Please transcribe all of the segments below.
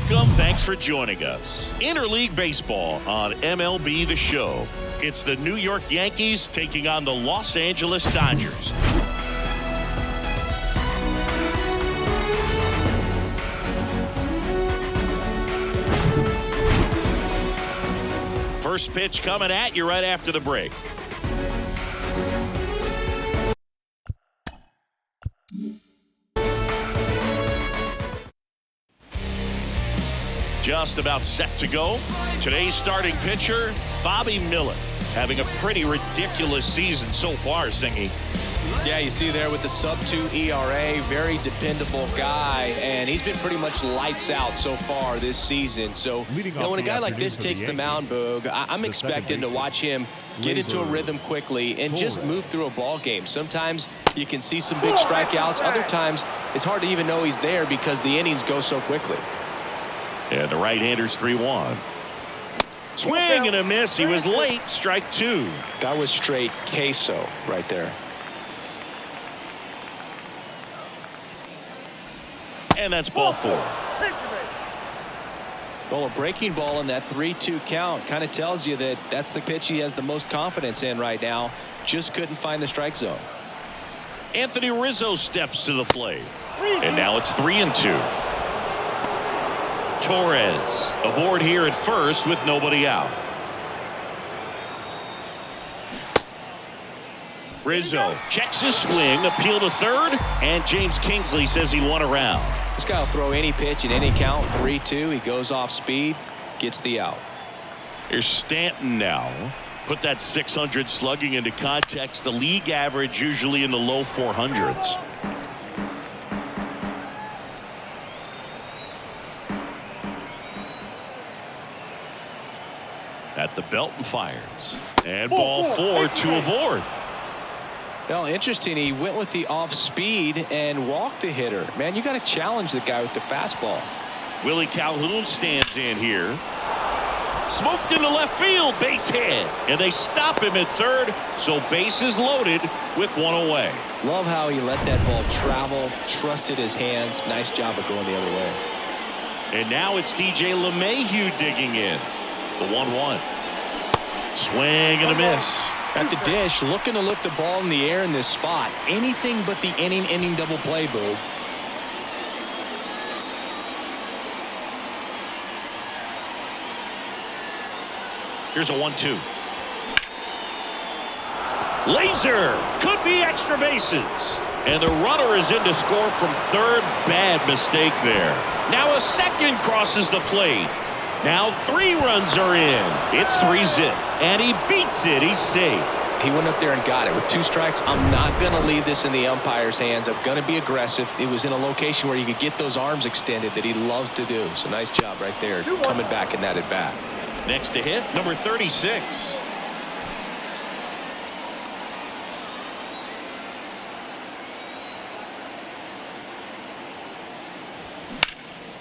Welcome. Thanks for joining us. Interleague Baseball on MLB The Show. It's the New York Yankees taking on the Los Angeles Dodgers. First pitch coming at you right after the break. Just about set to go. Today's starting pitcher, Bobby Miller, having a pretty ridiculous season so far, Singy. Yeah, you see there with the sub-2 ERA, very dependable guy, and he's been pretty much lights out so far this season. So, when a guy like this takes the mound, Boog, I'm expecting to watch him get into a rhythm quickly and just move through a ball game. Sometimes you can see some big strikeouts. Other times it's hard to even know he's there because the innings go so quickly. And the right-hander's 3-1. Swing and a miss. He was late. Strike two. That was straight queso right there. And that's ball four. Well, a breaking ball in that 3-2 count kind of tells you that that's the pitch he has the most confidence in right now. Just couldn't find the strike zone. Anthony Rizzo steps to the plate. And now it's 3-2. Torres aboard here at first with nobody out. Rizzo checks his swing, appeal to third, and James Kingsley says he won a round. This guy will throw any pitch in any count. 3-2. He goes off speed, gets the out. Here's Stanton now. Put that 600 slugging into context. The league average usually in the low 400s. At the belt and fires. And ball four, two aboard. Well, interesting. He went with the off speed and walked the hitter. Man, you got to challenge the guy with the fastball. Willie Calhoun stands in here. Smoked into left field, base hit. And they stop him at third, so base is loaded with one away. Love how he let that ball travel, trusted his hands. Nice job of going the other way. And now it's DJ LeMahieu digging in. The 1-1. Swing and a miss. At the dish, looking to lift the ball in the air in this spot. Anything but the inning double play, Boo. Here's a 1-2. Laser could be extra bases. And the runner is in to score from third. Bad mistake there. Now a second crosses the plate. Now 3 runs are in. It's 3-zip. And he beats it. He's safe. He went up there and got it with 2 strikes. I'm not going to leave this in the umpire's hands. I'm going to be aggressive. It was in a location where you could get those arms extended that he loves to do. So nice job right there coming back in that at bat. Next to hit, number 36.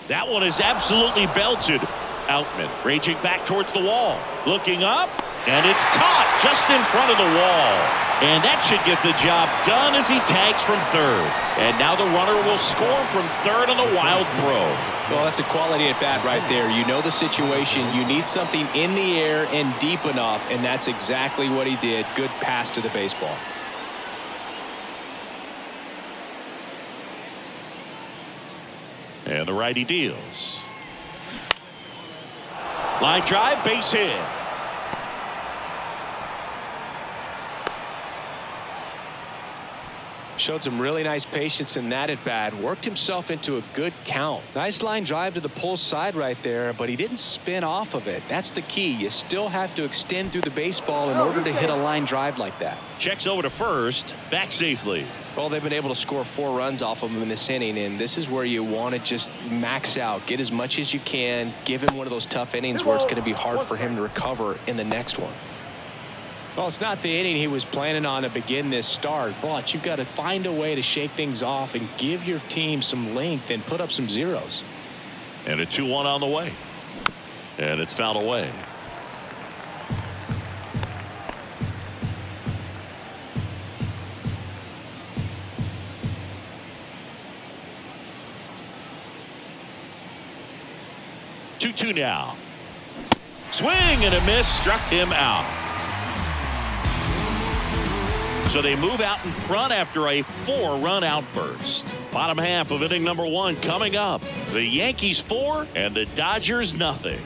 That one is absolutely belted. Outman raging back towards the wall. Looking up, and it's caught just in front of the wall. And that should get the job done as he tags from third. And now the runner will score from third on the wild throw. Well, that's a quality at bat right there. You know the situation. You need something in the air and deep enough, and that's exactly what he did. Good pass to the baseball. And the righty deals. Line drive, base hit. Showed some really nice patience in that at bat. Worked himself into a good count. Nice line drive to the pull side right there, but he didn't spin off of it. That's the key. You still have to extend through the baseball in order to hit a line drive like that. Checks over to first, back safely. Well, they've been able to score 4 runs off of him in this inning, and this is where you want to just max out, get as much as you can, give him one of those tough innings where it's going to be hard for him to recover in the next one. Well, it's not the inning he was planning on to begin this start, but you've got to find a way to shake things off and give your team some length and put up some zeros. And a 2-1 on the way. And it's fouled away. 2-2 now. Swing and a miss, struck him out. So they move out in front after a 4-run outburst. Bottom half of inning number 1 coming up. The Yankees 4 and the Dodgers nothing.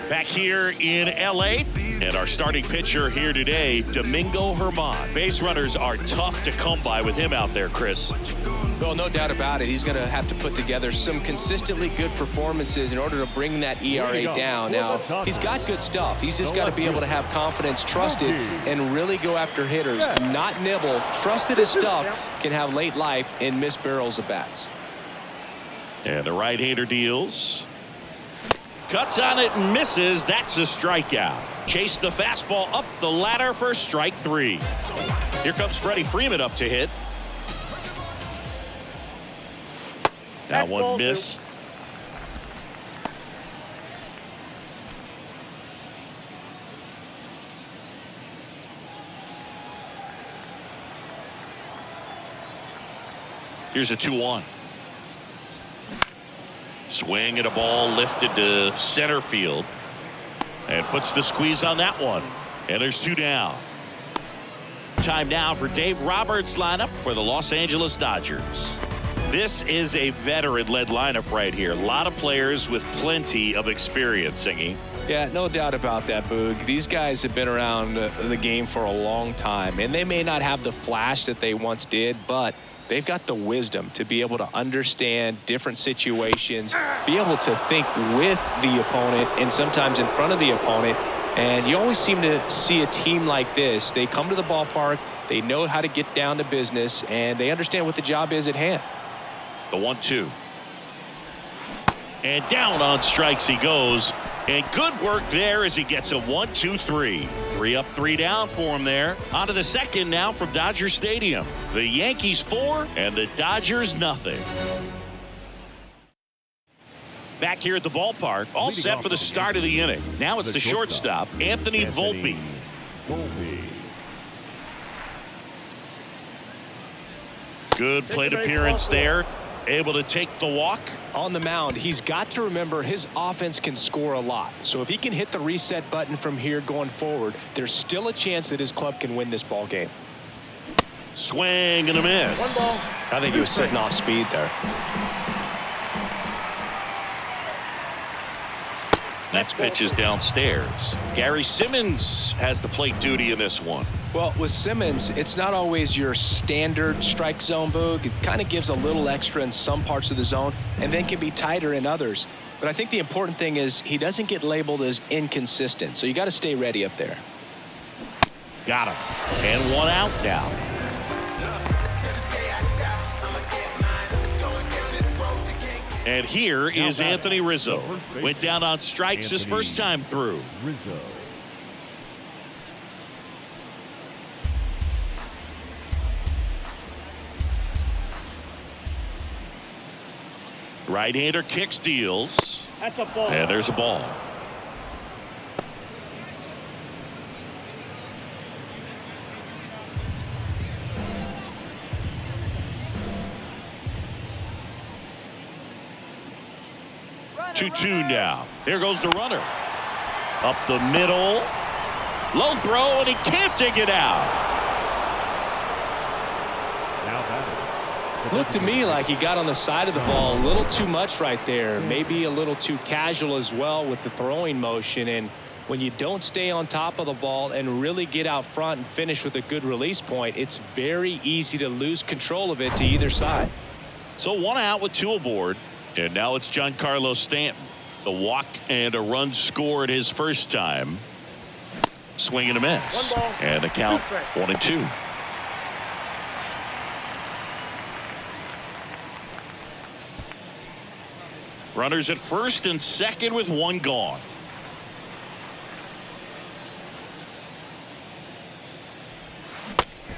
Back here in L.A. and our starting pitcher here today, Domingo Germán. Base runners are tough to come by with him out there, Chris. Well, no doubt about it. He's going to have to put together some consistently good performances in order to bring that ERA down. Now, he's got good stuff. He's just got to be able to have confidence, trust it, and really go after hitters, not nibble. Trust that his stuff can have late life and miss barrels of bats. And the right-hander deals. Cuts on it and misses. That's a strikeout. Chase the fastball up the ladder for strike 3. Here comes Freddie Freeman up to hit. That one missed. Here's a 2-1. Swing at a ball lifted to center field. And puts the squeeze on that one. And there's 2 down. Time now for Dave Roberts' lineup for the Los Angeles Dodgers. This is a veteran-led lineup right here. A lot of players with plenty of experience, Singy. Yeah, no doubt about that, Boog. These guys have been around the game for a long time, and they may not have the flash that they once did, but they've got the wisdom to be able to understand different situations, be able to think with the opponent and sometimes in front of the opponent. And you always seem to see a team like this. They come to the ballpark, they know how to get down to business, and they understand what the job is at hand. The 1-2. And down on strikes he goes. And good work there as he gets a 1-2-3. 3 up, 3 down for him there. On to the second now from Dodger Stadium. The Yankees 4 and the Dodgers nothing. Back here at the ballpark, all set for the start of the inning. Now it's the shortstop, Anthony Volpe. Good plate appearance there. Able to take the walk. On the mound, he's got to remember his offense can score a lot. So if he can hit the reset button from here going forward, there's still a chance that his club can win this ball game. Swing and a miss. 1 ball. I think he was setting off speed there. Next pitch is downstairs. Gary Simmons has the plate duty in this one. Well, with Simmons, it's not always your standard strike zone, Boog. It kind of gives a little extra in some parts of the zone and then can be tighter in others. But I think the important thing is he doesn't get labeled as inconsistent. So you got to stay ready up there. Got him. And 1 out now. And here is Anthony Rizzo. Went down on strikes his first time through. Rizzo. Right-hander kicks, deals. That's a ball. And there's a ball. Runner. 2-2 now. There goes the runner. Up the middle. Low throw, and he can't dig it out. Now batting. Looked to me like he got on the side of the ball a little too much right there. Maybe a little too casual as well with the throwing motion. And when you don't stay on top of the ball and really get out front and finish with a good release point, it's very easy to lose control of it to either side. So 1 out with 2 aboard. And now it's Giancarlo Stanton. The walk and a run scored his first time. Swing and a miss. 1 ball. And the count 1-2. Runners at first and second with 1 gone.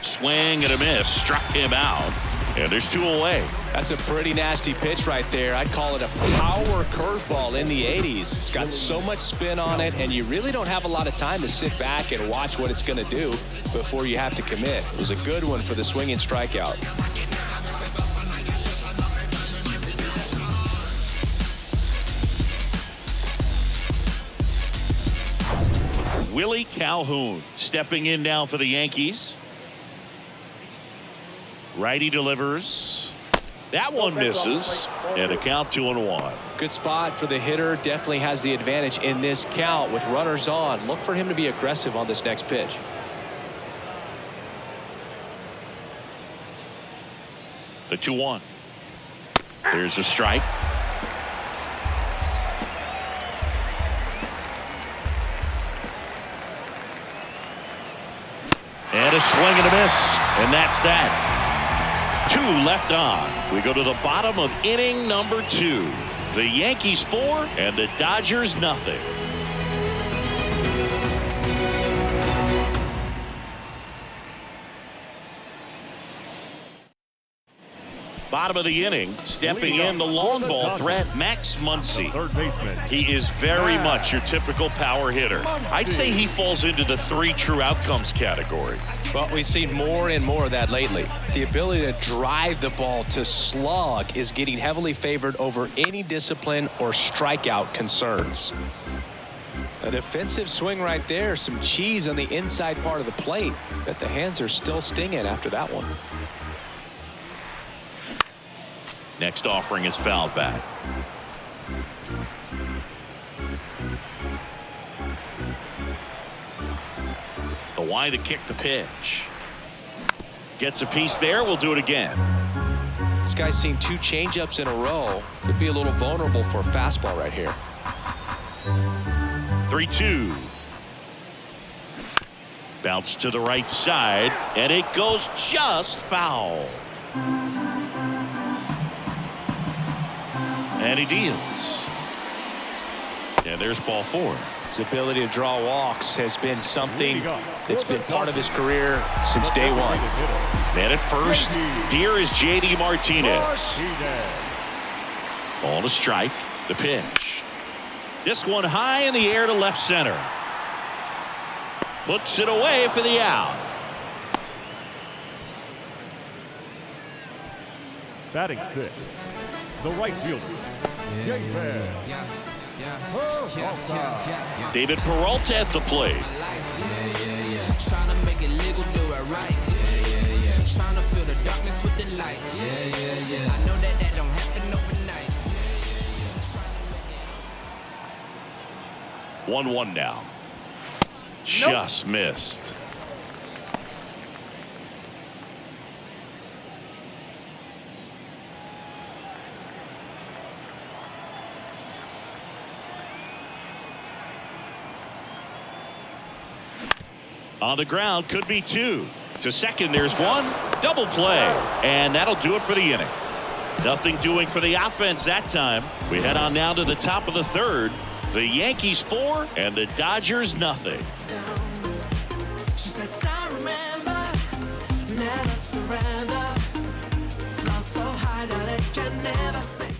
Swing and a miss. Struck him out. And there's 2 away. That's a pretty nasty pitch right there. I'd call it a power curveball in the 80s. It's got so much spin on it, and you really don't have a lot of time to sit back and watch what it's going to do before you have to commit. It was a good one for the swinging strikeout. Willie Calhoun stepping in now for the Yankees. Righty delivers. That one misses, and a count 2-1. Good spot for the hitter. Definitely has the advantage in this count with runners on. Look for him to be aggressive on this next pitch. The 2-1. There's a strike. And a swing and a miss, and that's that. 2 left on. We go to the bottom of inning number 2. The Yankees 4 and the Dodgers nothing. Bottom of the inning, stepping in the long ball threat, Max Muncy. He is very much your typical power hitter. I'd say he falls into the 3 true outcomes category. Well, we've seen more and more of that lately. The ability to drive the ball to slug is getting heavily favored over any discipline or strikeout concerns. A defensive swing right there. Some cheese on the inside part of the plate. Bet the hands are still stinging after that one. Next offering is fouled back. The wide to kick the pitch. Gets a piece there. We'll do it again. This guy's seen 2 changeups in a row. Could be a little vulnerable for a fastball right here. 3-2. Bounce to the right side, and it goes just foul. And he deals. And there's ball 4. His ability to draw walks has been something that's been part of his career since day one. And at first, here is J.D. Martinez. Ball to strike. The pitch. This one high in the air to left center. Puts it away for the out. Batting 6th, the right fielder, David Peralta at the plate. Trying to make it legal, do it right. Trying to fill the darkness with the light. I know that don't happen overnight. 1-1 now. Just missed. On the ground, could be 2. To second, there's 1. Double play. And that'll do it for the inning. Nothing doing for the offense that time. We head on now to the top of the 3rd. The Yankees 4 and the Dodgers nothing. She says, I remember, never surrender. Not so high that it can never make.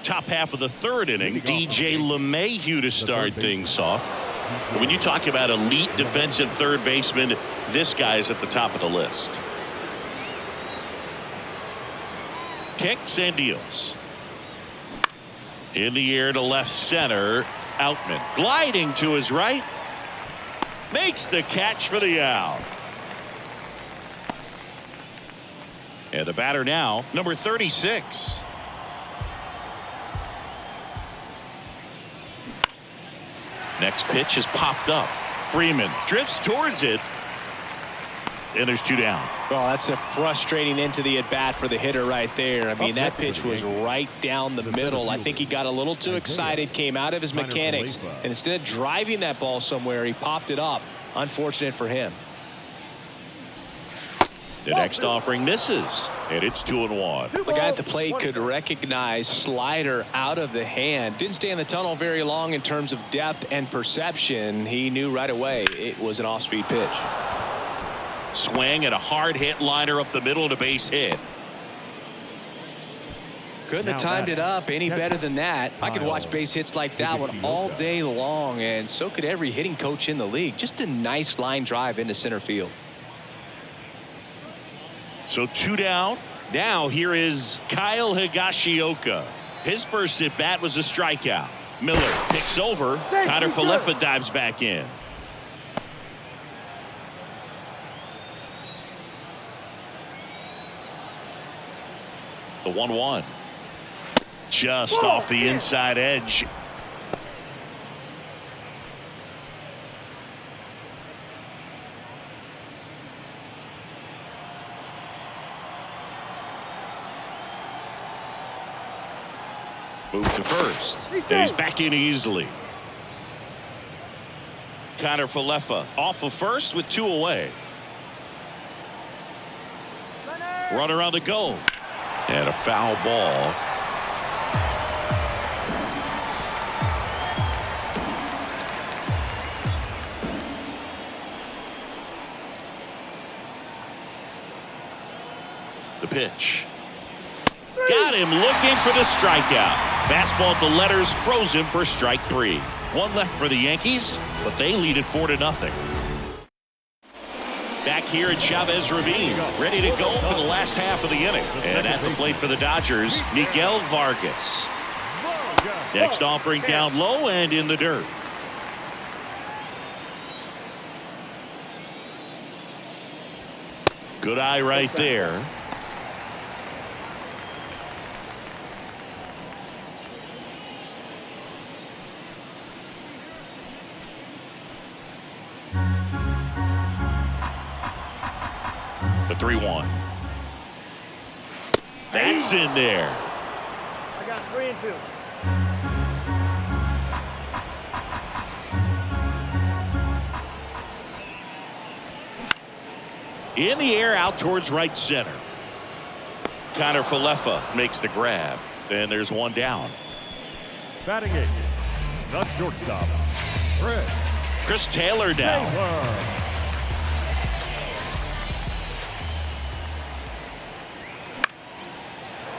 Top half of the 3rd inning, DJ LeMahieu to start things off. When you talk about elite defensive third baseman, this guy is at the top of the list. Kicks and deals. In the air to left center. Outman gliding to his right. Makes the catch for the out. And the batter now, number 36. Next pitch is popped up. Freeman drifts towards it. And there's 2 down. Well, that's a frustrating end to the at-bat for the hitter right there. I mean, that pitch was right down the middle. I think he got a little too excited, came out of his mechanics, and instead of driving that ball somewhere, he popped it up. Unfortunate for him. The next offering misses, and it's 2-1. The guy at the plate could recognize slider out of the hand. Didn't stay in the tunnel very long in terms of depth and perception. He knew right away it was an off-speed pitch. Swing and a hard hit liner up the middle and a base hit. Couldn't have timed it up any better than that. I could watch base hits like that one all day long, and so could every hitting coach in the league. Just a nice line drive into center field. So 2 down. Now here is Kyle Higashioka. His first at bat was a strikeout. Miller picks over. Connor Falefa dives back in. The 1-1. Just off the inside edge. Move to first. And he's back in easily. Connor Falefa off of first with 2 away. Runner on the go. And a foul ball. The pitch. Got him looking for the strikeout. Fastball at the letters froze him for strike 3. 1 left for the Yankees, but they lead it 4-0. Back here at Chavez Ravine, ready to go for the last half of the inning. And at the plate for the Dodgers, Miguel Vargas. Next offering down low and in the dirt. Good eye right there. The 3-1. That's in there. I got 3 and 2. In the air out towards right center. Connor Falefa makes the grab. And there's 1 down. Batting 8. The shortstop. Chris Taylor down.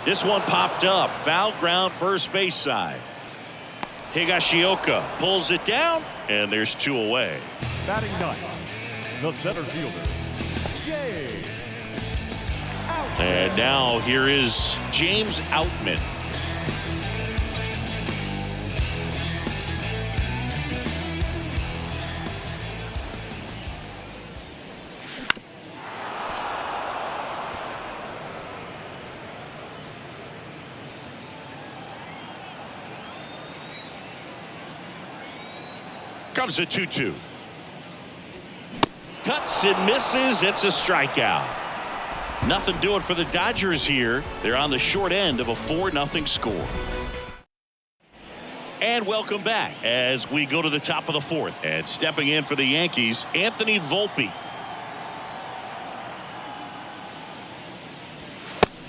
This one popped up. Foul ground first base side. Higashioka pulls it down, and there's 2 away. Batting 9. The center fielder. Yay. And now here is James Outman. Comes a 2-2. Cuts and misses. It's a strikeout. Nothing doing for the Dodgers here. They're on the short end of a 4-0 score. And welcome back as we go to the top of the 4th. And stepping in for the Yankees, Anthony Volpe.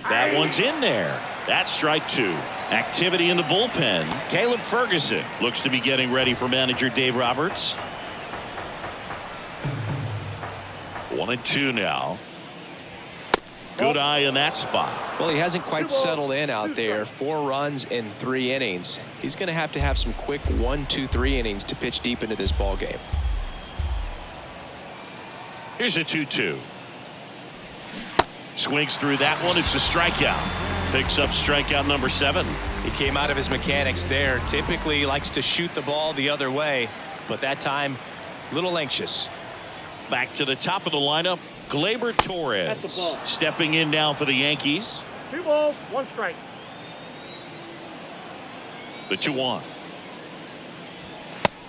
That one's in there. That's strike 2. Activity in the bullpen. Caleb Ferguson looks to be getting ready for manager Dave Roberts. 1-2 now. Good eye in that spot. Well, he hasn't quite settled in out there. 4 runs in 3 innings. He's going to have some quick 1, 2, 3 innings to pitch deep into this ball game. Here's a 2-2. Swings through that one. It's a strikeout. Picks up strikeout number 7. He came out of his mechanics there. Typically he likes to shoot the ball the other way, but that time a little anxious. Back to the top of the lineup, Gleyber Torres stepping in now for the Yankees. 2 balls, 1 strike. The 2-1.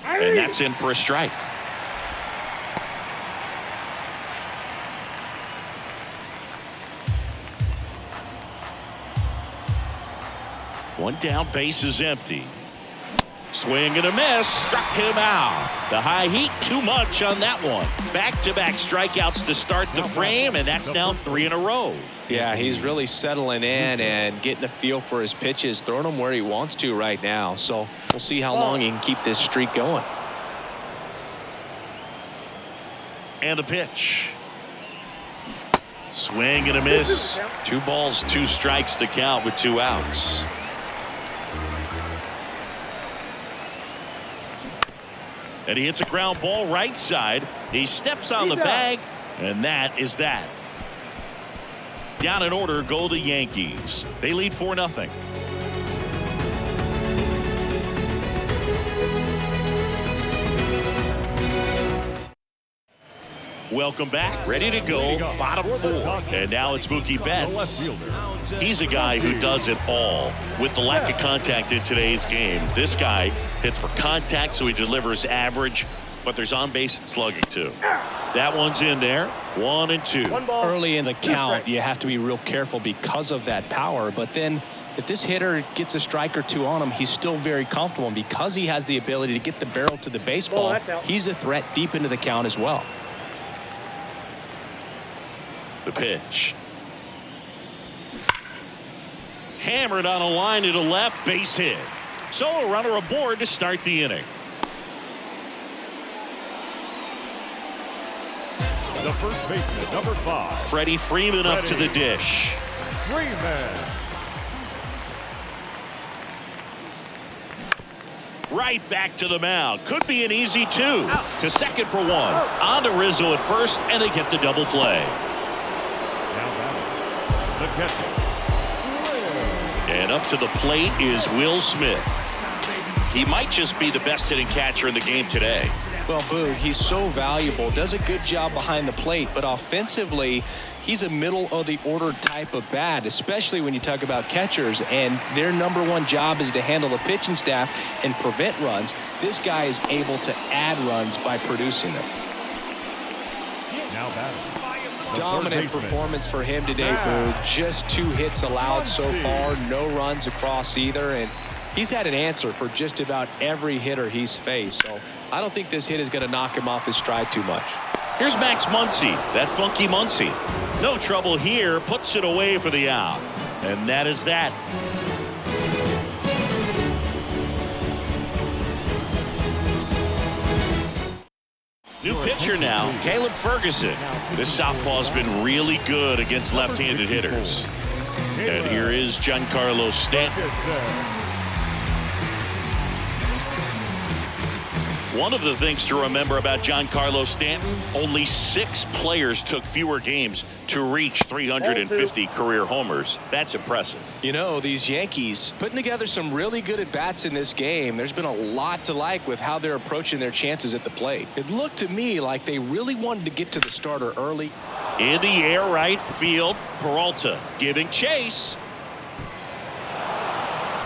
And that's in for a strike. One down, base is empty. Swing and a miss, struck him out. The high heat, too much on that one. Back-to-back strikeouts to start the frame, and that's now 3 in a row. Yeah, he's really settling in and getting a feel for his pitches, throwing them where he wants to right now. So we'll see how long he can keep this streak going. And the pitch. Swing and a miss. 2 balls, 2 strikes to count with 2 outs. And he hits a ground ball right side. He steps on the bag, and that is that. Down in order go the Yankees. They lead 4-0. Welcome back. Ready to go. Bottom four. And now it's Mookie Betts. He's a guy who does it all. With the lack of contact in today's game, this guy hits for contact, so he delivers average, but there's on-base and slugging, too. That one's in there. 1-2. Early in the count, you have to be real careful because of that power, but then if this hitter gets a strike or two on him, he's still very comfortable, and because he has the ability to get the barrel to the baseball, he's a threat deep into the count as well. The pitch. Hammered on a line to the left, base hit. So a runner aboard to start the inning. The first baseman, number 5. Freddie Freeman up to the dish. Freeman. Right back to the mound. Could be an easy 2. To second for 1. On to Rizzo at first, and they get the double play. The catcher. And up to the plate is Will Smith. He might just be the best hitting catcher in the game today. Well, Boog, he's so valuable, does a good job behind the plate, but offensively, he's a middle-of-the-order type of bat, especially when you talk about catchers, and their number one job is to handle the pitching staff and prevent runs. This guy is able to add runs by producing them. Now batting. Dominant performance for him today, Boog. Just 2 hits allowed so far, no runs across either, and he's had an answer for just about every hitter he's faced. So I don't think this hit is going to knock him off his stride too much. Here's Max Muncy, that funky Muncy. No trouble here, puts it away for the out. And that is that. New pitcher now, Caleb Ferguson. This southpaw's been really good against left-handed hitters. And here is Giancarlo Stanton. One of the things to remember about Giancarlo Stanton, only 6 players took fewer games to reach 350 career homers. That's impressive. You know, these Yankees putting together some really good at-bats in this game. There's been a lot to like with how they're approaching their chances at the plate. It looked to me like they really wanted to get to the starter early. In the air right field, Peralta giving chase.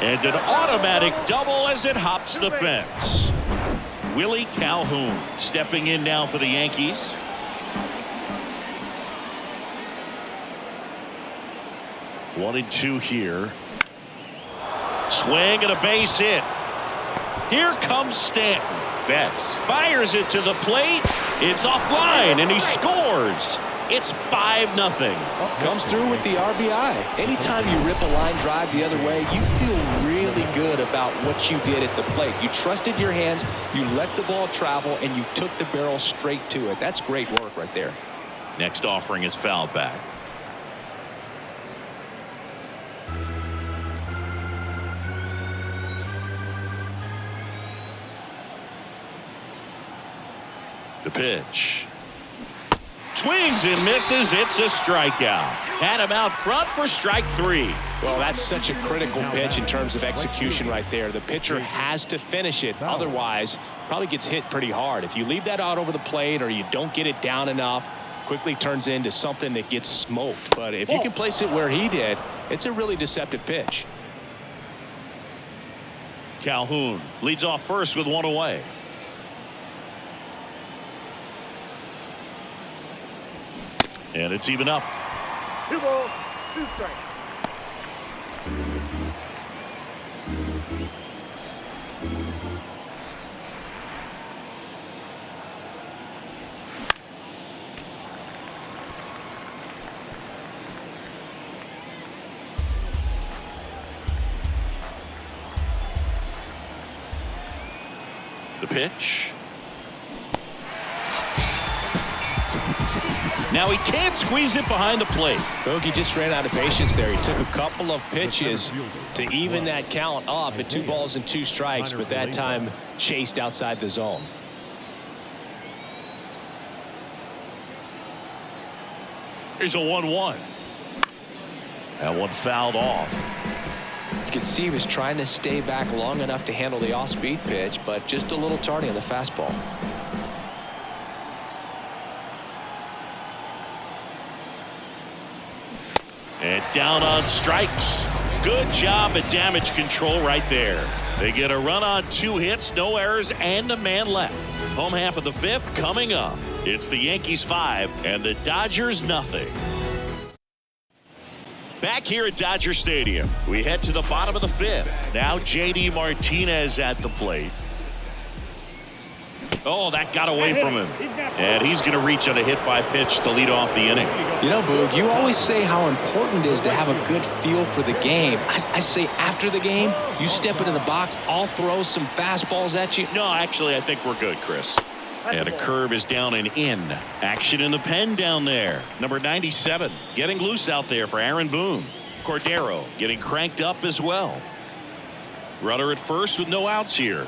And an automatic double as it hops the fence. Willie Calhoun stepping in now for the Yankees. One and 2 here. Swing and a base hit. Here comes Stanton. Betts fires it to the plate. It's offline and he scores. It's 5-0. Comes through with the RBI. Anytime you rip a line drive the other way, you feel really good about what you did at the plate. You trusted your hands, you let the ball travel, and you took the barrel straight to it. That's great work right there. Next offering is fouled back. The pitch. Swings and misses. It's a strikeout. Had him out front for strike 3. Well, that's such a critical pitch in terms of execution right there. The pitcher has to finish it. Otherwise, probably gets hit pretty hard. If you leave that out over the plate or you don't get it down enough, quickly turns into something that gets smoked. But if you can place it where he did, it's a really deceptive pitch. Calhoun leads off first with 1 away. And it's even up. 2 balls, 2 strikes. The pitch. Now he can't squeeze it behind the plate. Bogey just ran out of patience there. He took a couple of pitches to even that count up at 2 balls and 2 strikes, but that time chased outside the zone. Here's a 1-1. That one fouled off. You can see he was trying to stay back long enough to handle the off-speed pitch, but just a little tardy on the fastball. down on strikes. Good job at damage control right there. They get a run on 2 hits, no errors, and a man left. Home half of the 5th coming up. It's the Yankees 5 and the Dodgers nothing. Back here at Dodger Stadium, we head to the bottom of the 5th. Now J.D. Martinez at the plate. Oh, that got away from him. And he's going to reach on a hit-by pitch to lead off the inning. You know, Boog, you always say how important it is to have a good feel for the game. I say after the game, you step into the box, I'll throw some fastballs at you. No, actually, I think we're good, Chris. And a curve is down and in. Action in the pen down there. Number 97 getting loose out there for Aaron Boone. Cordero getting cranked up as well. Runner at first with no outs here.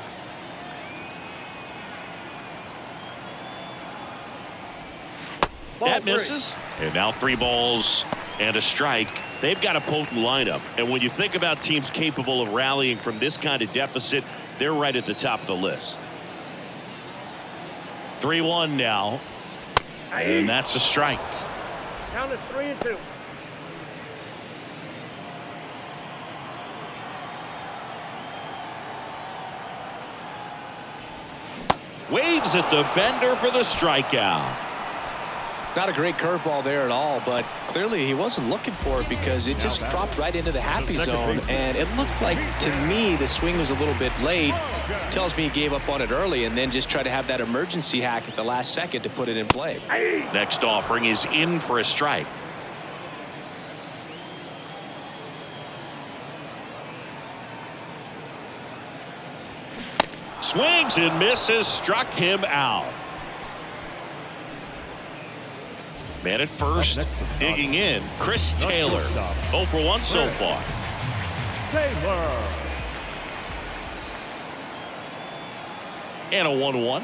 That misses. And now 3 balls and a strike. They've got a potent lineup. And when you think about teams capable of rallying from this kind of deficit, they're right at the top of the list. 3-1 now. And that's a strike. Count is 3-2. Waves at the bender for the strikeout. Not a great curveball there at all, but clearly he wasn't looking for it because it just dropped right into the happy zone, and it looked like, to me, the swing was a little bit late. Tells me he gave up on it early and then just tried to have that emergency hack at the last second to put it in play. Next offering is in for a strike. Swings and misses, struck him out. Man at first, digging in, Chris Taylor. 0 for 1 so far. Taylor. And a 1-1.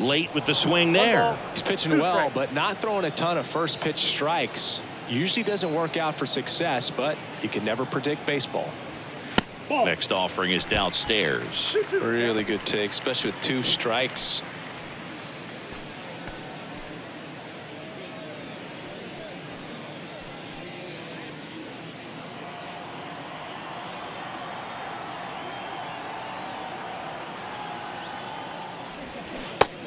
Late with the swing there. He's pitching well, but not throwing a ton of first pitch strikes. Usually doesn't work out for success, but you can never predict baseball. Next offering is downstairs. Really good take, especially with 2 strikes.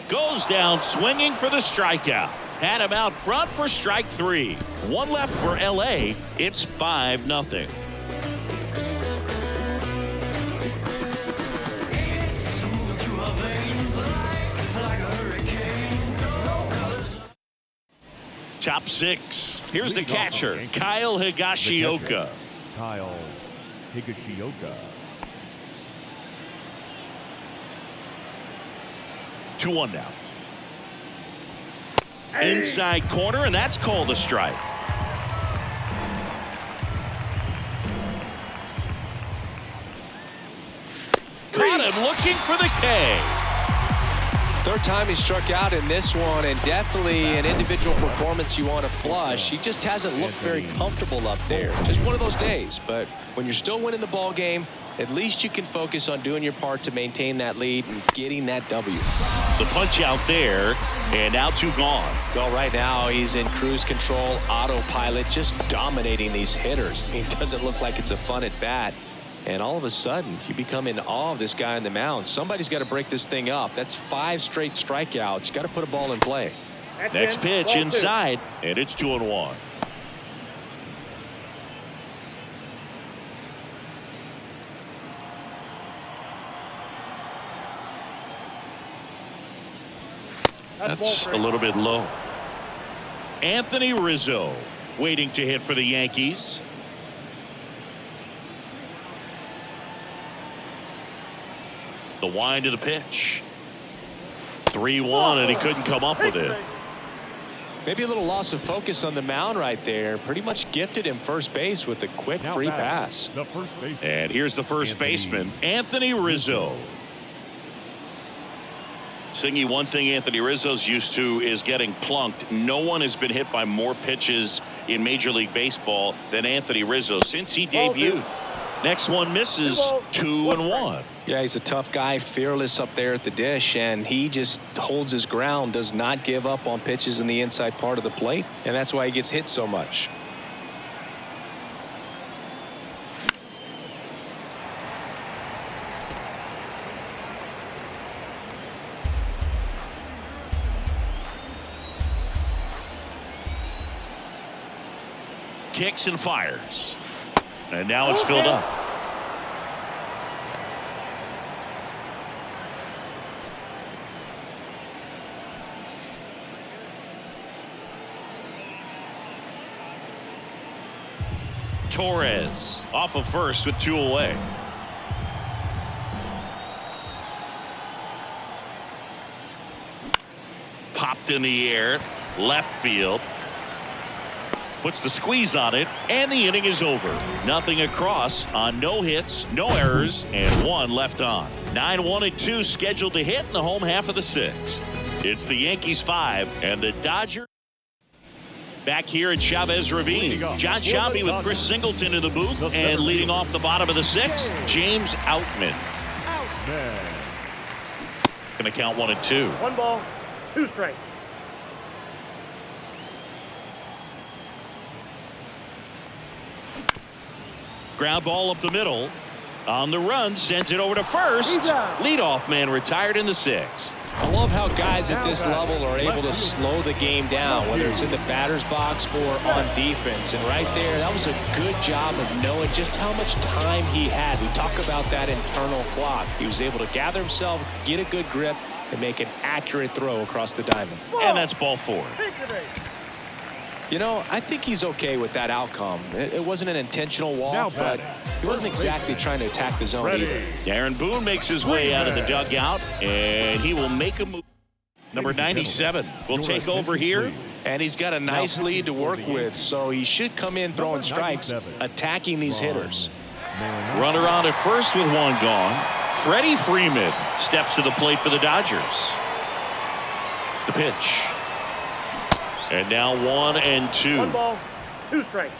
Goes down swinging for the strikeout. Had him out front for strike 3. 1 left for L.A. It's 5-0. Top 6. Here's the catcher, Kyle Higashioka. Kyle Higashioka. 2-1 now. Inside corner, and that's called a strike. Caught him looking for the K. 3rd time he struck out in this one, and definitely an individual performance you want to flush. He just hasn't looked very comfortable up there. Just one of those days. But when you're still winning the ball game, at least you can focus on doing your part to maintain that lead and getting that W. The punch out there, and now 2 gone. Well, right now he's in cruise control, autopilot, just dominating these hitters. He doesn't look like it's a fun at bat. And all of a sudden, you become in awe of this guy on the mound. Somebody's got to break this thing up. That's 5 straight strikeouts. Got to put a ball in play. Next pitch inside, and it's 2-1. That's a little bit low. Anthony Rizzo waiting to hit for the Yankees. The wind of the pitch. 3-1, and he couldn't come up with it. Maybe a little loss of focus on the mound right there. Pretty much gifted him first base with a quick free pass. The first baseman. And here's the first baseman, Anthony Rizzo. Singy, one thing Anthony Rizzo's used to is getting plunked. No one has been hit by more pitches in Major League Baseball than Anthony Rizzo since he debuted. Next one misses. 2-1. Yeah, he's a tough guy, fearless up there at the dish, and he just holds his ground, does not give up on pitches in the inside part of the plate, and that's why he gets hit so much. kicks and fires. And now it's filled up. Torres off of first with 2 away. Popped in the air, left field. Puts the squeeze on it, and the inning is over. Nothing across on no hits, no errors, and 1 left on. 9-1-2 scheduled to hit in the home half of the 6th. It's the Yankees 5 and the Dodgers. Back here at Chavez Ravine, John Shabby with Chris Singleton in the booth, and leading off the bottom of the 6th, James Outman. Going to count 1 and 2. 1 ball, 2 strikes. Ground ball up the middle. On the run, sends it over to first. Leadoff man retired in the 6th. I love how guys at this level are able to slow the game down, whether it's in the batter's box or on defense. And right there, that was a good job of knowing just how much time he had. We talk about that internal clock. He was able to gather himself, get a good grip, and make an accurate throw across the diamond. And that's ball 4. You know, I think he's okay with that outcome. It wasn't an intentional walk, but he wasn't exactly trying to attack the zone either. Aaron Boone makes his way out of the dugout, and he will make a move. Number 97 will take over here. And he's got a nice lead to work with, so he should come in throwing strikes, attacking these hitters. Runner on at first with 1 gone. Freddie Freeman steps to the plate for the Dodgers. The pitch. And now 1 and 2. 1 ball, 2 strikes.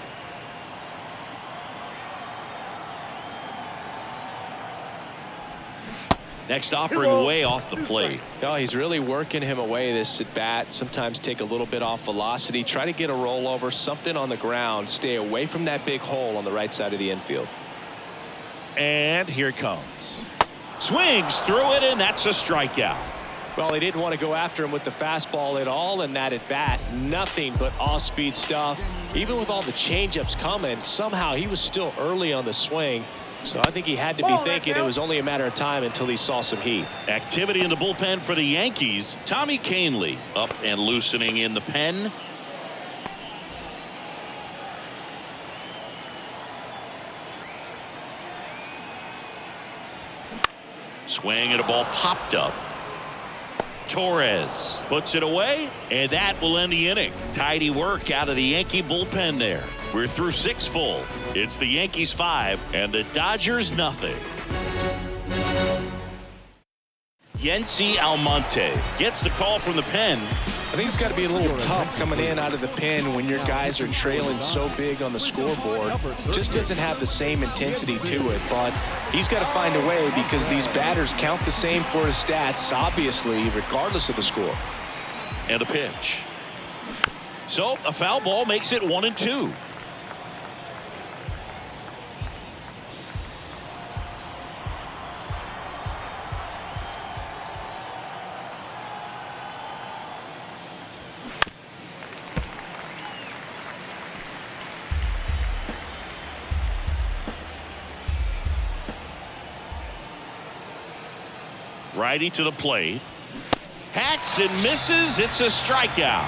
Next offering way off the plate. Oh, he's really working him away this at bat. Sometimes take a little bit off velocity. Try to get a rollover, something on the ground. Stay away from that big hole on the right side of the infield. And here it comes. Swings through it, and that's a strikeout. Well, he didn't want to go after him with the fastball at all in that at bat. Nothing but off-speed stuff. Even with all the changeups coming, somehow he was still early on the swing. So I think he had to be thinking it was only a matter of time until he saw some heat. Activity in the bullpen for the Yankees. Tommy Kahnle up and loosening in the pen. Swing and a ball popped up. Torres puts it away, and that will end the inning. Tidy work out of the Yankee bullpen there. We're through 6 full. It's the Yankees 5 and the Dodgers nothing. Yency Almonte gets the call from the pen. I think it's got to be a little tough coming in out of the pen when your guys are trailing so big on the scoreboard. Just doesn't have the same intensity to it, but he's got to find a way because these batters count the same for his stats, obviously, regardless of the score. And a pitch. So a foul ball makes it 1 and 2. Righty to the plate. Hacks and misses. It's a strikeout.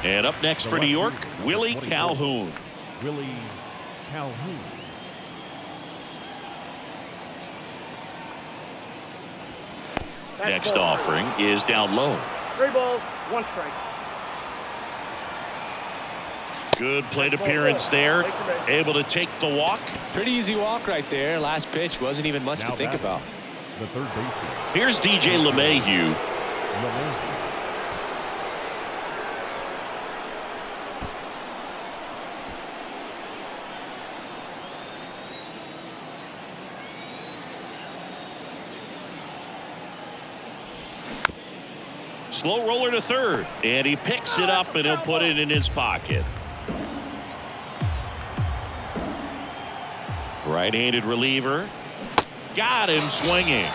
And up next for New York, Willie Calhoun. Willie Calhoun. Next offering is down low. 3 balls, 1 strike. Good plate appearance there. Able to take the walk. Pretty easy walk right there. Last pitch wasn't even much to think about. The third baseman. Here's DJ LeMahieu. Slow roller to third, and he picks it up and he'll put it in his pocket. Right-handed reliever. Got him swinging.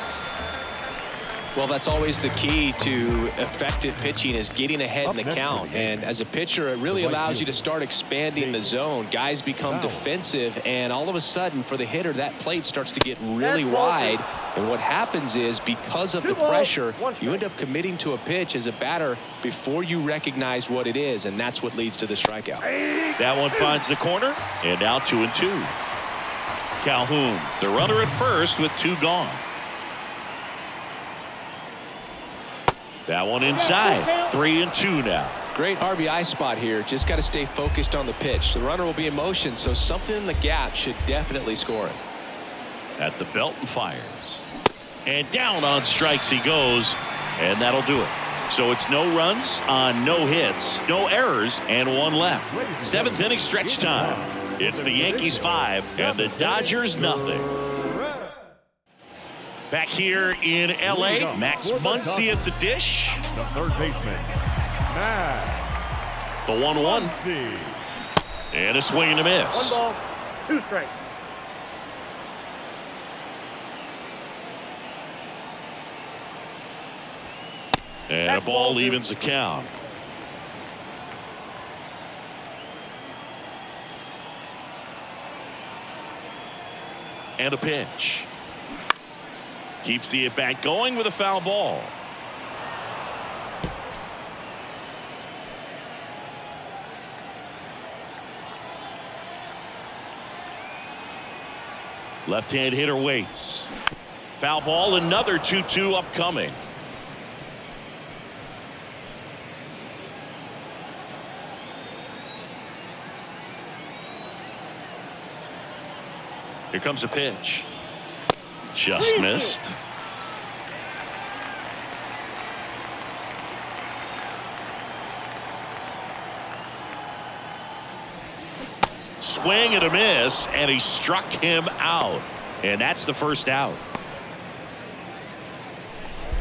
Well, that's always the key to effective pitching, is getting ahead in the count. And as a pitcher, it really allows you to start expanding the zone. Guys become defensive, and all of a sudden, for the hitter, that plate starts to get really wide. And what happens is, because of the pressure, you end up committing to a pitch as a batter before you recognize what it is, and that's what leads to the strikeout. That one finds the corner, and now 2-2. Calhoun, the runner at first with 2 gone. That one inside. 3-2 now. Great RBI spot here. Just got to stay focused on the pitch. The runner will be in motion, so something in the gap should definitely score it. At the belt and fires. And down on strikes he goes, and that'll do it. So it's no runs on no hits, no errors, and 1 left. 7th inning stretch time. It's the Yankees 5 and the Dodgers nothing. Back here in L.A., Max Muncy at the dish. The third baseman, Max. The 1-1. And a swing and a miss. 1 ball, 2 strikes. And a ball evens the count. And a pitch. Keeps the at-bat going with a foul ball. Left-hand hitter waits. Foul ball, another 2-2 upcoming. Here comes a pitch. Just missed. Swing and a miss, and he struck him out. And that's the first out.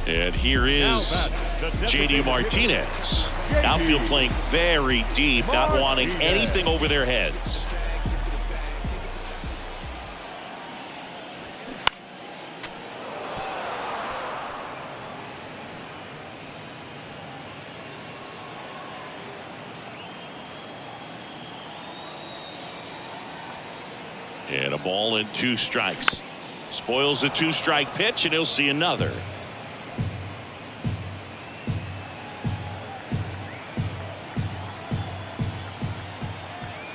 And here is J.D. Martinez. Outfield playing very deep, not wanting anything over their heads. And a ball and 2 strikes. Spoils the 2-strike pitch, and he'll see another.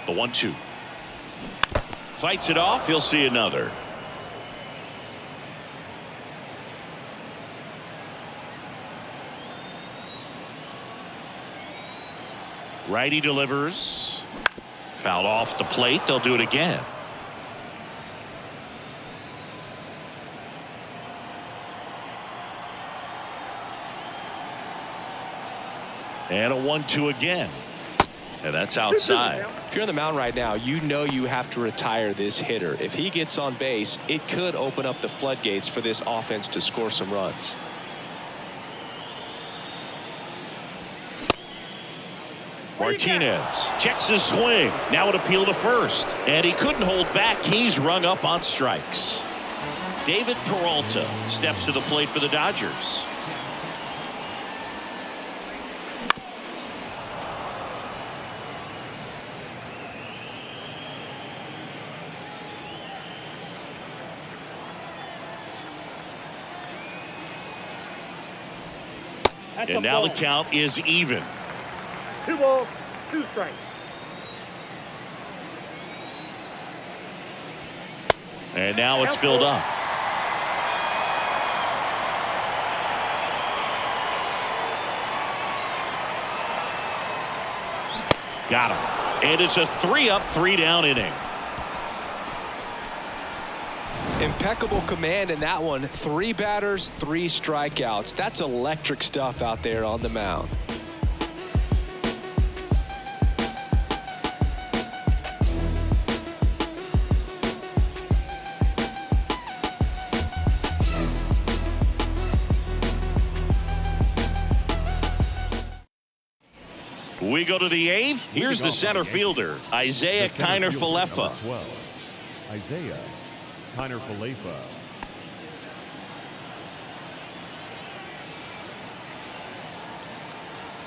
The 1-2. Fights it off. He'll see another. Righty delivers. Fouled off the plate. They'll do it again. And a 1-2 again. And that's outside. If you're on the mound right now, you know you have to retire this hitter. If he gets on base, it could open up the floodgates for this offense to score some runs. Martinez checks his swing. Now an appeal to first. And he couldn't hold back. He's rung up on strikes. David Peralta steps to the plate for the Dodgers. And now the count is even. 2 balls, 2 strikes. And now it's filled up. Got him. And it's a 3-up, 3-down inning. Impeccable command in that one. 3 batters, 3 strikeouts. That's electric stuff out there on the mound. We go to the 8th. Here's the center fielder, Isaiah Kiner-Falefa. Isaiah Kiner-Falefa.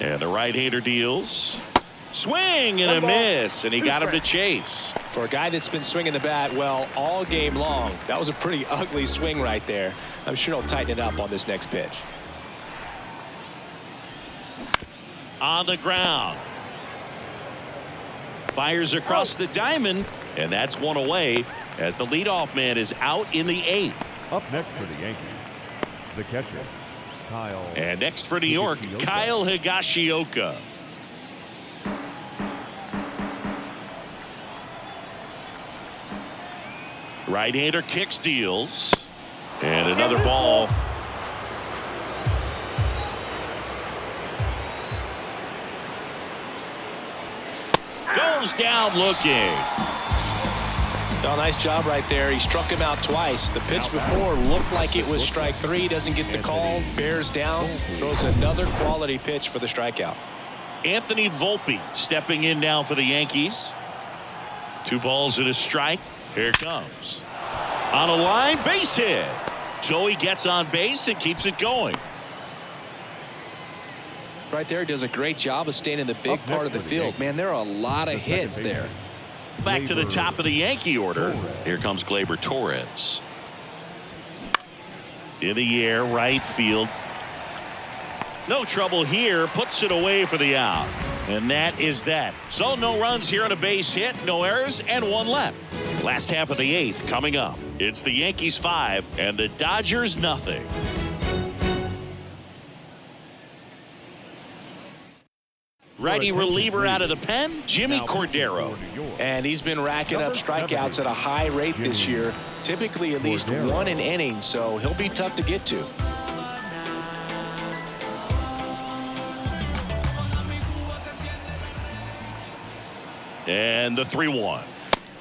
And the right-hander deals. Swing and a miss, and he got him to chase. For a guy that's been swinging the bat, well, all game long, that was a pretty ugly swing right there. I'm sure he'll tighten it up on this next pitch. On the ground. Fires across the diamond, and that's one away as the leadoff man is out in the 8th. Up next for the Yankees, the catcher, Kyle. And next for New York, Kyle Higashioka. Right-hander kicks, deals, and another ball. Goes down looking. Oh, nice job right there. He struck him out twice. The pitch before looked like it was strike 3. Doesn't get the call. Bears down. Throws another quality pitch for the strikeout. Anthony Volpe stepping in now for the Yankees. 2 balls and a strike. Here it comes. On a line, base hit. Joey gets on base and keeps it going. Right there, does a great job of staying in the big part of the field. Man, there are a lot of hits there. Back to the top of the Yankee order. Here comes Gleyber Torres. In the air, right field. No trouble here. Puts it away for the out. And that is that. So no runs here on a base hit, no errors, and 1 left. Last half of the 8th coming up. It's the Yankees 5 and the Dodgers nothing. Righty reliever out of the pen, Jimmy Cordero. And he's been racking up strikeouts at a high rate this year. Typically at least 1 an inning, so he'll be tough to get to. And the 3-1.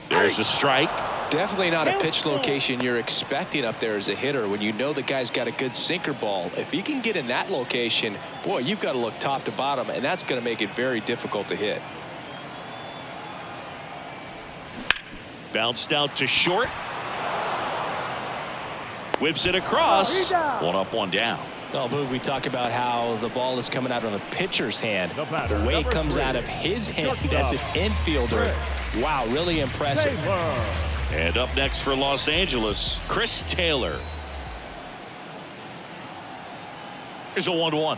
There's a strike. Definitely not a pitch location you're expecting up there as a hitter when you know the guy's got a good sinker ball. If he can get in that location, boy, you've got to look top to bottom, and that's going to make it very difficult to hit. Bounced out to short. Whips it across. 1 up, 1 down. Well, Boog, we talk about how the ball is coming out on the pitcher's hand. The way it comes out of his hand as an infielder, wow, really impressive. And up next for Los Angeles, Chris Taylor. Here's a 1-1.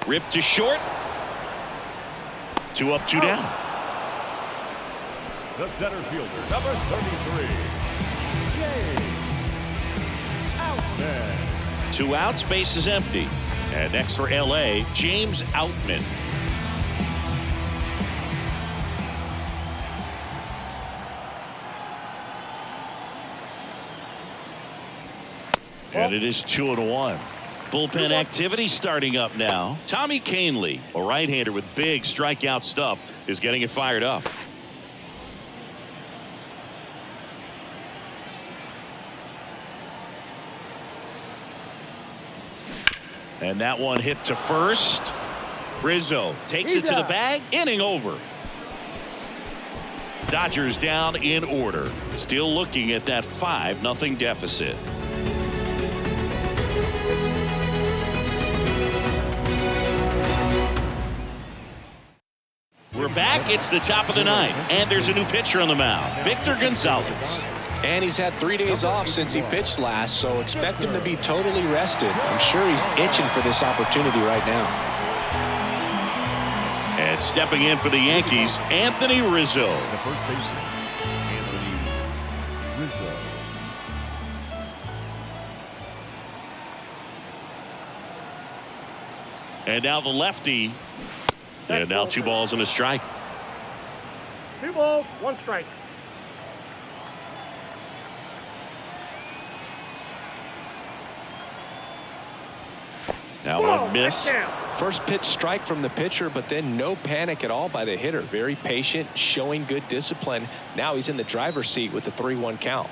Ripped to short. 2 up, 2 down. The center fielder, number 33, James Outman. 2 outs, base is empty. And next for LA, James Outman. And it is 2-1. Bullpen activity starting up now. Tommy Kahnle, a right-hander with big strikeout stuff, is getting it fired up. And that one hit to first. Rizzo takes it to the bag. Inning over. Dodgers down in order. Still looking at that 5-0 deficit. We're back. It's the top of the 9th, and there's a new pitcher on the mound, Victor Gonzalez. And he's had 3 days off since he pitched last, so expect him to be totally rested. I'm sure he's itching for this opportunity right now. And stepping in for the Yankees, Anthony Rizzo. The first baseman, Anthony Rizzo. And now the lefty. And now 2 balls and a strike. 2 balls, 1 strike. Now one missed. First pitch strike from the pitcher, but then no panic at all by the hitter. Very patient, showing good discipline. Now he's in the driver's seat with the 3-1 count.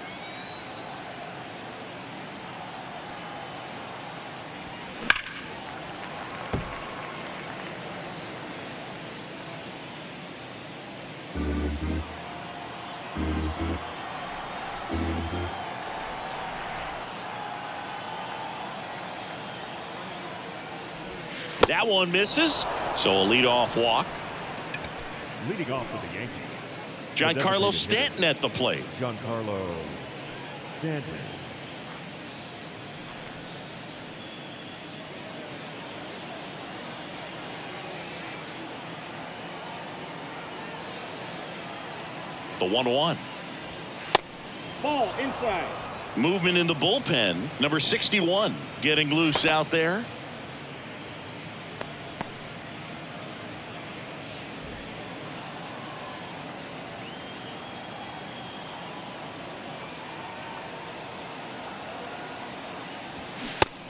That one misses. So a leadoff walk. Leading off for the Yankees. Giancarlo Stanton at the plate. Giancarlo Stanton. The 1-1. Ball inside. Movement in the bullpen. Number 61 getting loose out there.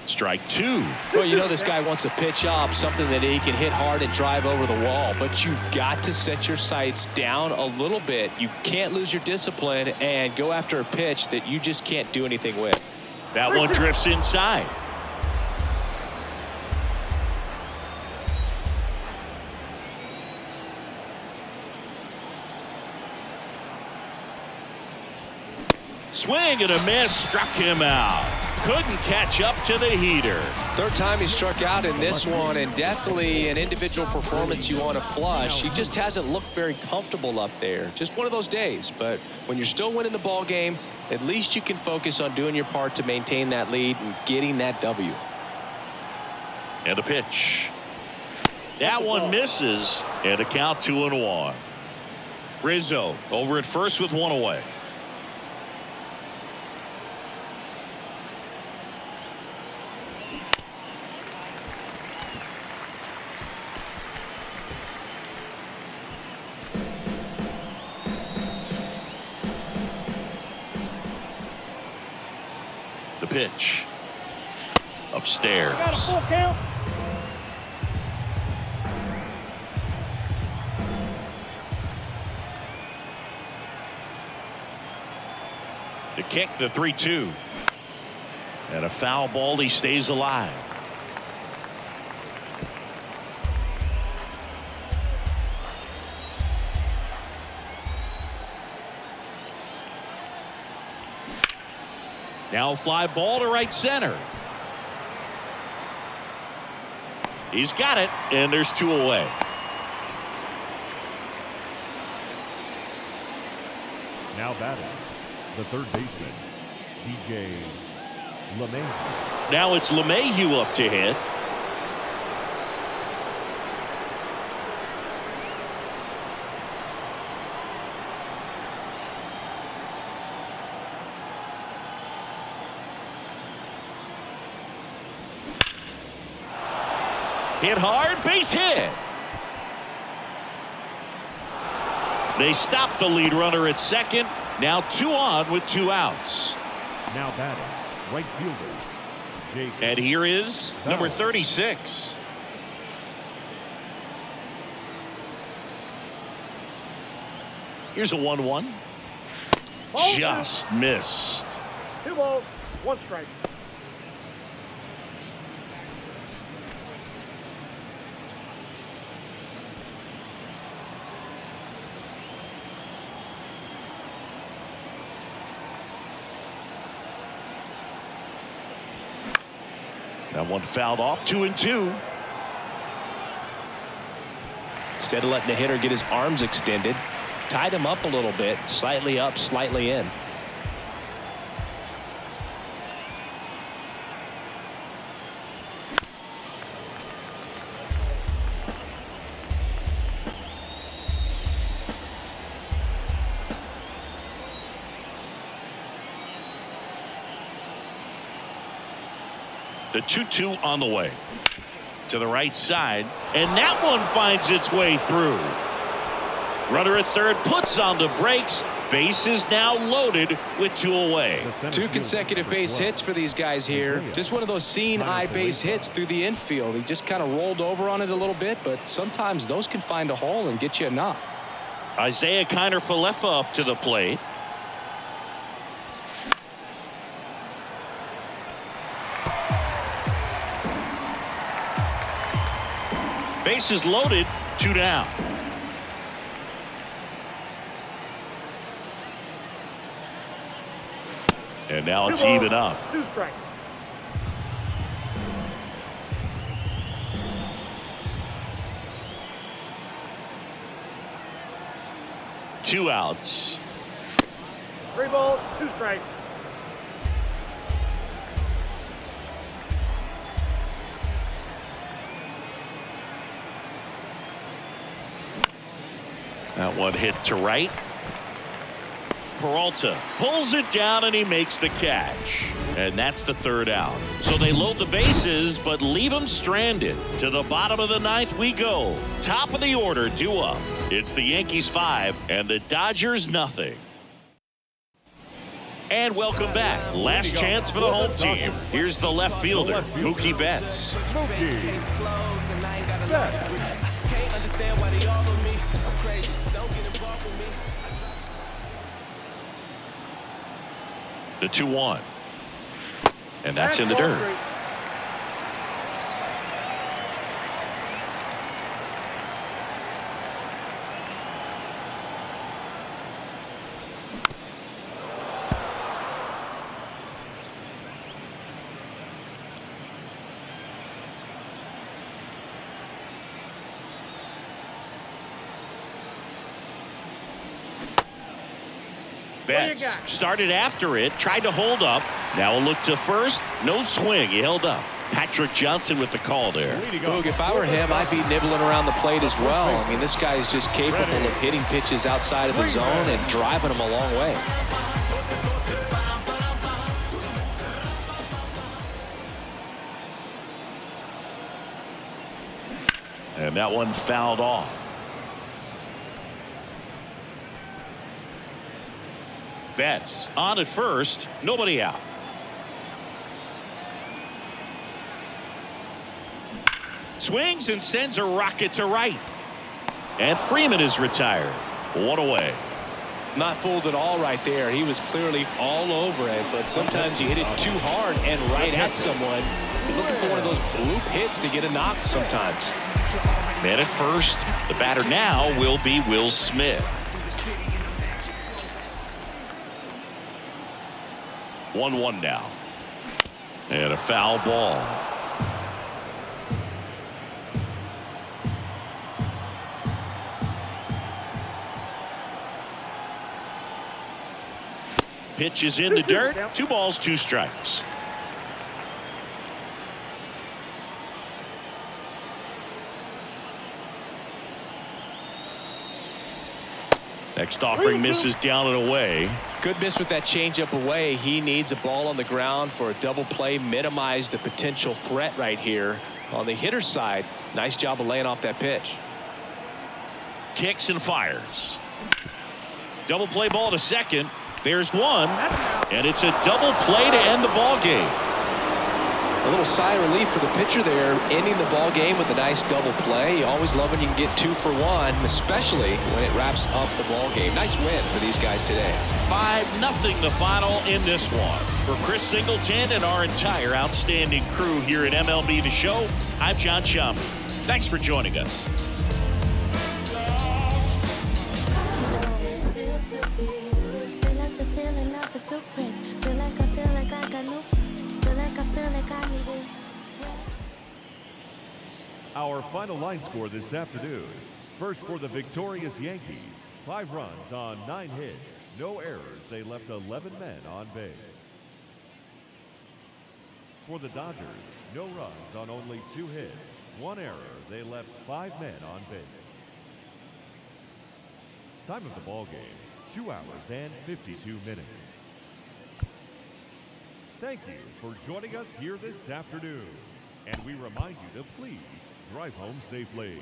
Strike two. Well, you know this guy wants a pitch up, something that he can hit hard and drive over the wall. But you've got to set your sights down a little bit. You can't lose your discipline and go after a pitch that you just can't do anything with. That one drifts inside. Swing and a miss, struck him out. Couldn't catch up to the heater. Third time he struck out in this one, and definitely an individual performance you want to flush. He just hasn't looked very comfortable up there. Just one of those days. But when you're still winning the ball game, at least you can focus on doing your part to maintain that lead and getting that W. And a pitch. That one misses, and a count 2-1. Rizzo over at first with one away. The pitch. Upstairs. Got a full count. To kick the 3-2. And a foul ball. He stays alive. Now fly ball to right center. He's got it, and there's two away. Now batting, the third baseman, DJ LeMahieu. Now it's LeMahieu up to hit. Hit hard, base hit. They stop the lead runner at second. Now 2 on with 2 outs. Now batting, right fielder, Jake. And here is number 36. Here's a 1-1. Just missed. 2 balls, 1 strike. That one fouled off. 2-2. Instead of letting the hitter get his arms extended, tied him up a little bit, slightly up, slightly in. The 2-2 on the way to the right side, and that one finds its way through. Runner at third puts on the brakes. Base is now loaded with 2 away. 2 consecutive base hits for these guys here. Just one of those seeing eye base hits through the infield. He just kind of rolled over on it a little bit, but sometimes those can find a hole and get you a knock. Isaiah Kiner-Falefa up to the plate. Bases loaded, 2 down. And now it's even up. 2 strikes. 2 outs. 3 balls, 2 strikes. That one hit to right. Peralta pulls it down and he makes the catch. And that's the 3rd out. So they load the bases but leave them stranded. To the bottom of the 9th we go. Top of the order due up. It's the Yankees 5 and the Dodgers nothing. And welcome back. Last chance for the home team. Here's the left fielder, Mookie Betts. The 2-1. And that's in the dirt. Betts started after it, tried to hold up. Now a look to first. No swing. He held up. Patrick Johnson with the call there. Boog, if I were him, I'd be nibbling around the plate as well. I mean, this guy is just capable of hitting pitches outside of the zone and driving them a long way. And that one fouled off. Betts on at first, nobody out. Swings and sends a rocket to right. And Freeman is retired. 1 away. Not fooled at all right there. He was clearly all over it, but sometimes you hit it too hard and right at someone. You're looking for one of those bloop hits to get a knock sometimes. Man at first. The batter now will be Will Smith. 1-1 now. And a foul ball. Pitch is in the dirt. 2 balls, 2 strikes. Next offering misses down and away. Good miss with that changeup away. He needs a ball on the ground for a double play. Minimize the potential threat right here. On the hitter's side, nice job of laying off that pitch. Kicks and fires. Double play ball to second. There's one. And it's a double play to end the ball game. A little sigh of relief for the pitcher there, ending the ball game with a nice double play. You always love when you can get 2 for 1, especially when it wraps up the ball game. Nice win for these guys today. 5-0 the final in this one. For Chris Singleton and our entire outstanding crew here at MLB The Show, I'm John Shambi. Thanks for joining us. Our final line score this afternoon. First for the victorious Yankees. 5 runs on 9 hits. No errors. They left 11 men on base. For the Dodgers, no runs on only 2 hits. 1 error. They left 5 men on base. Time of the ball game, 2 hours and 52 minutes. Thank you for joining us here this afternoon. And we remind you to please drive home safely.